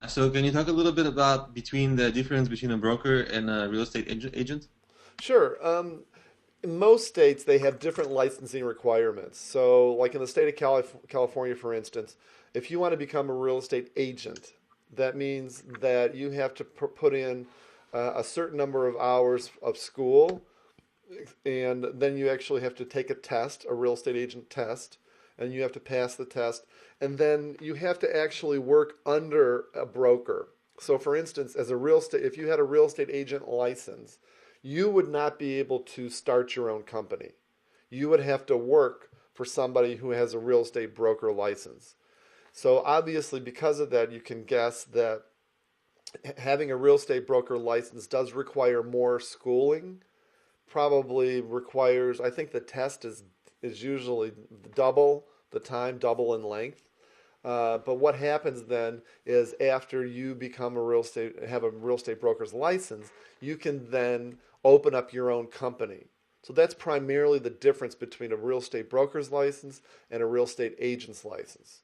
So can you talk a little bit about between the difference between a broker and a real estate agent? Sure. In most states, they have different licensing requirements. So, like in the state of California, for instance, if you want to become a real estate agent, that means that you have to put in a certain number of hours of school, and then you actually have to take a test, a real estate agent test, and you have to pass the test, and then you have to actually work under a broker. So, for instance, as a real estate, if you had a real estate agent license, you would not be able to start your own company. You would have to work for somebody who has a real estate broker license. So obviously, because of that, you can guess that having a real estate broker license does require more schooling. Probably requires, I think the test is usually double the time, double in length. But what happens then is after you become a real estate, have a real estate broker's license, you can then open up your own company. So that's primarily the difference between a real estate broker's license and a real estate agent's license.